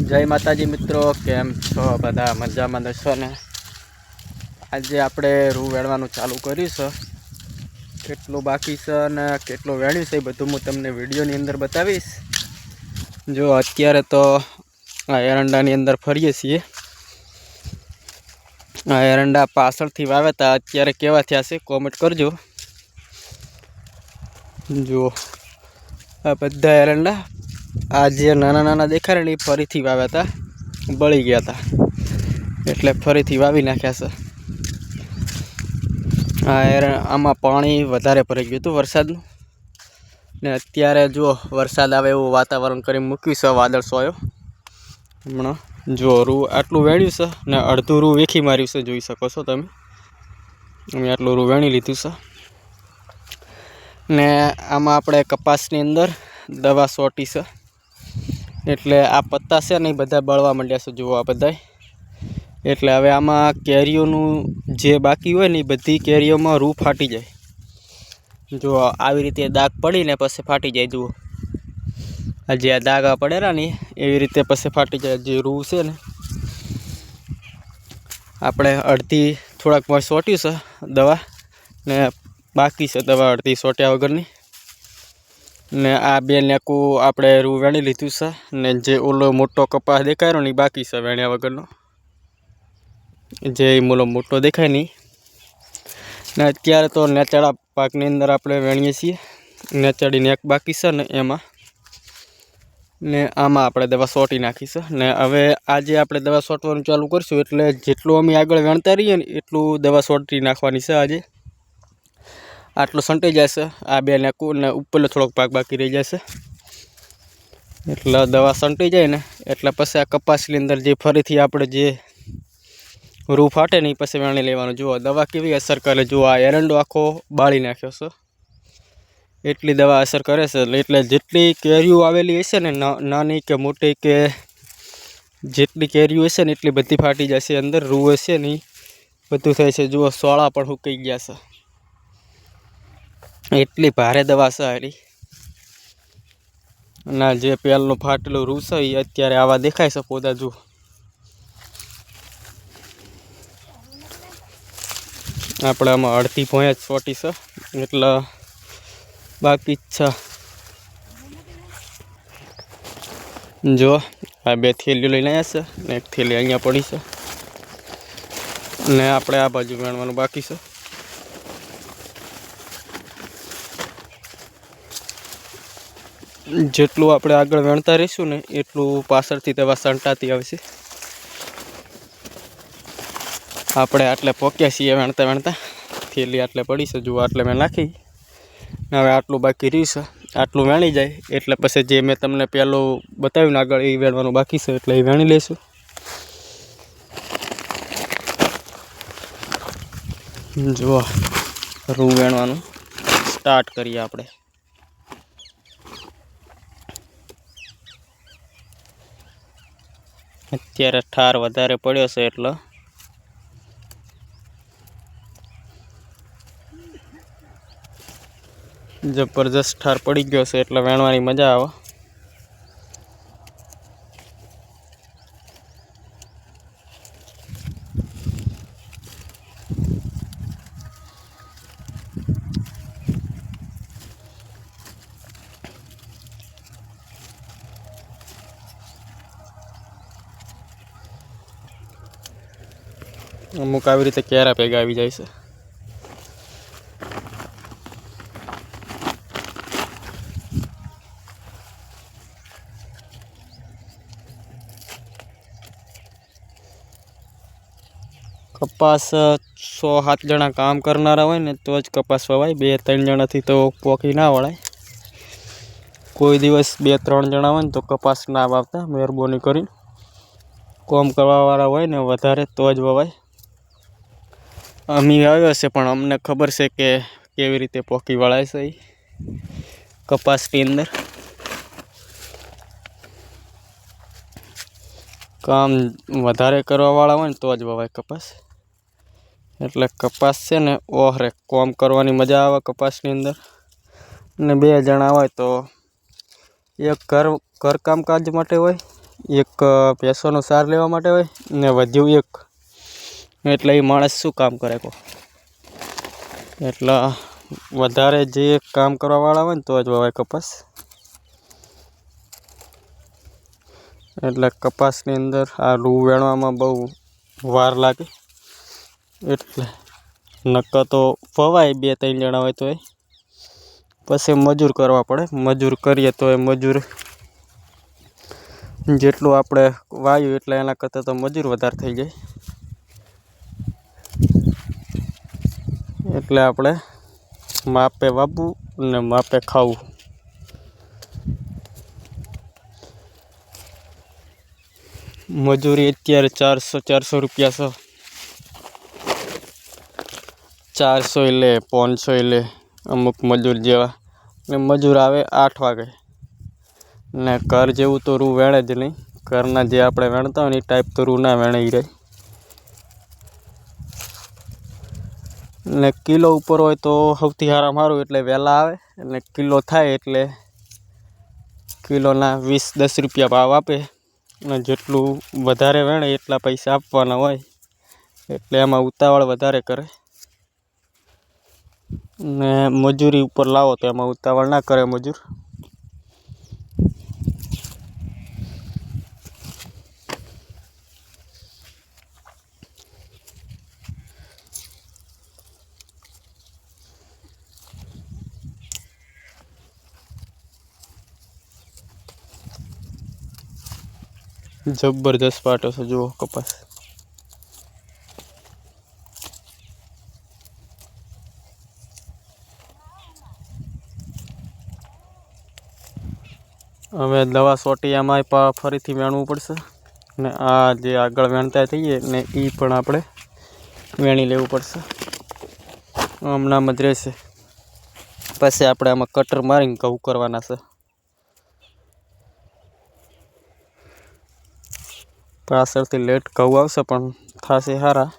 जय माताजी मित्रों, केम छो बधा मजामां हशो ने। आज आपणे रूं वेणवानुं चालू कर्युं छे। केटलुं बाकी छे ने केटलुं वेण्युं छे बधुं हूँ तमने विडियोनी अंदर बतावीश। जो अत्यारे तो आ एरंडानी अंदर फरीए छीए। आ एरंडा पाछळथी वाव्या अत्यारे केवा थया छे कॉमेंट करजो। जो आ बधा एरंडा आज नाना नाना देखाय ने फरीथी वाव्या था, बळी गया था एटले फरीथी वावी नाख्या छे। आमां पाणी वधारे भराई गयुं हतुं वरसादनुं ने अत्यारे जो वरसाद आवे एवुं वातावरण करी मूक्युं छे। वादळ सोयो हमणां जो रूं आटलुं वेण्युं छे ने अडधुं रूं वेखी मार्युं छे। जोई शको छो तमे अमे आटलुं रूं वेणी लीधुं छे ने आमां आपणे कपासनी अंदर दवा सोटी छे एटले आ पत्ता छे ने बधा बळवा मांड्या छे। जुओ आ बधाय एटले हवे आमां केरीओनुं जे बाकी होय ने बधी केरीओमां रूं फाटी जाय। जो आवी रीते दाग पड़ीने पछी फाटी जाय। जुओ आ जे आ दागा पड़ेला ने एवी रीते पछी फाटी जाय। जे रूं छे ने आपणे अडधी थोड़ाक मां सोट्युं छे दवा ने बाकी छे दवा अडधी सोट्या वगरनी ने आ बे नेकू आपणे रूं वेणी लीधुं छे ने जे ओलो मोटो कपास देखायरो ने बाकी छे वेण्या वगरनो। जे मोलो मोटो देखाय नहीं ने अत्यारे तो नेचाड़ा पाकनी अंदर आपणे वेणीए छीए। नेचाड़ी नेक बाकी छे ने एमां ने आमां आपणे दवा सोटी नाखी छे ने हवे आजे आपणे दवा सोटवानुं चालू करशुं एटले जेटलुं अमे आगळ वेणता रहीए ने एटलुं दवा सोटी नाखवानी छे। आजे आटलुं संटाई जशे आ बे नेकू ने उपरनो थोड़ोक भाग बाकी रही जशे एटले दवा संटाई जाय ने एटले पछी आ कपासनी अंदर जे फरीथी आपणे जे रूं फाटे नहीं पछी वेणी लेवानुं। जुओ दवा केवी असर करे। जो आ एरंडो आखो बाળી नाख्यो छे एटली दवा असर करे छे। एटले जेटली केरीओ आवेली हशे ने नानी के मोटी के जेटली केरीओ हशे ने एटली बधी फाटी जशे। अंदर रूं हशे ने बधुं थाय छे। जुओ सोळा पण हुकाई गया छे एटली भारे दवा छे आरी ना। जे पेलनो फाटेलो रूं छे ए अत्यारे आवा देखाय छे पोदा। जुओ આપણે આમાં અડધી ભોંય જ સોટી છે એટલે બાકી જ છે। જો આ બે થેલીઓ લઈને આવ્યા છે ને એક થેલી અહીંયા પડી છે ને આપણે આ બાજુ વેણવાનું બાકી છે। જેટલું આપણે આગળ વેણતા રહીશું ને એટલું પાછળથી દવા સંટાતી આવશે। આપણે આટલે પોક્યા છીએ વેણતા વેણતા। थेली आटले पड़ी से। जुओ आटले मैं नाखी हवे आटलू बाकी रह्युं छे। आटलू वेणी जाय एटले पछी जे मैं तमने पहेलो बताव्युं ने आगळ ए वेणवानुं बाकी छे एटले ए वेणी लेशुं। जुओ रूं वेणवानुं स्टार्ट करीए आपणे। अत्यारे ठार वधारे पड्यो छे एटले जबरदस्त ठार पड़ी गयो छे एटले वेणवानी मजा आवे। अमुक આવી રીતે કેરા ભેગા આવી જાય છે। कपास 6-7 जणा काम करनारा होय ने तो ज कपास ववाय। 2-3 जणाथी तो पोकी ना वळाय। कोई दिवस 2-3 जणा होय तो कपास ना वावता। मेहरबानी करीने काम करवावाळा होय ने वधारे तो ज ववाय। अमी वाव्यो छे पण अमने खबर छे के केवी रीते पोकी वळाय छे कपासनी अंदर। काम वधारे करवावाळा होय ने तो ज ववाय कपास। એટલે કપાસ છે ને ઓહરે કોમ કરવાની મજા આવે કપાસની અંદર ને 2 જણા હોય તો એક ઘર કામકાજ માટે હોય એક ભેંસોનો સાર લેવા માટે હોય ને વધ્યું એક, એટલે એ માણસ શું કામ કરે કહો? એટલે વધારે જે કામ કરવાવાળા હોય ને તો જ વવાય કપાસ. એટલે કપાસની અંદર આ રૂ વેણવામાં બહુ વાર લાગે, એટલે નક્કા તો વવાય 2-3 જણા હોય તો પછી મજૂર કરવા પડે. મજૂર કરીએ તો એ મજૂર જેટલું આપણે વાયું એટલે એના કરતાં તો મજૂર વધારે થઈ જાય. એટલે આપણે માપે વાવવું ને માપે ખાવું. મજૂરી અત્યારે 400 રૂપિયા છે. 400 લે, 500 લે અમુક મજૂર જેવા. ને મજૂર આવે 8 વાગે ને ઘર જેવું તો રૂ વેણે જ નહીં. ઘરના જે આપણે વેણતા હોય ને એ ટાઈપ તો રૂ ના વેણાઈ રહે. ને કિલો ઉપર હોય તો સૌથી સારું એટલે વહેલા આવે, અને કિલો થાય એટલે કિલોના 20-10 રૂપિયા ભાવ આપે. અને જેટલું વધારે વેણે એટલા પૈસા આપવાના હોય, એટલે એમાં ઉતાવળ વધારે કરે. ને મજૂરી ઉપર લાવો તો એમાં ઉતાવળ ના કરે મજૂર. જબરદસ્ત પાટો છે જુઓ કપાસ. હવે દવા સોટી એમાં ફરીથી વેણવું પડશે. ને આ જે આગળ વેણતા થઈએ ને એ પણ આપણે વેણી લેવું પડશે. હમણાં જ રહેશે. પછી આપણે આમાં કટર મારીને ઘઉં કરવાના છે. પાછળથી લેટ ઘઉં આવશે પણ થશે સારા.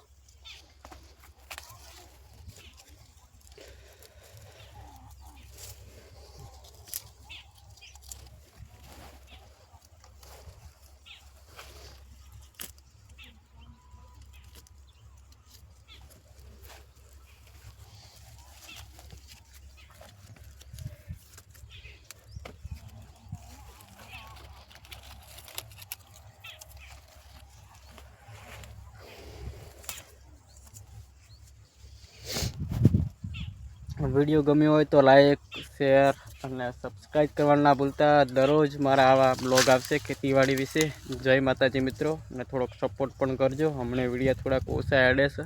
વિડીયો ગમ્યો હોય તો લાઈક, શેર અને સબસ્ક્રાઈબ કરવાનું ના ભૂલતા. દરરોજ મારા આવા બ્લોગ આવશે ખેતીવાડી વિશે. જય માતાજી મિત્રો, અને થોડોક સપોર્ટ પણ કરજો. હમણાં વિડીયો થોડાક ઓછા એડે છે.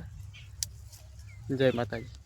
જય માતાજી.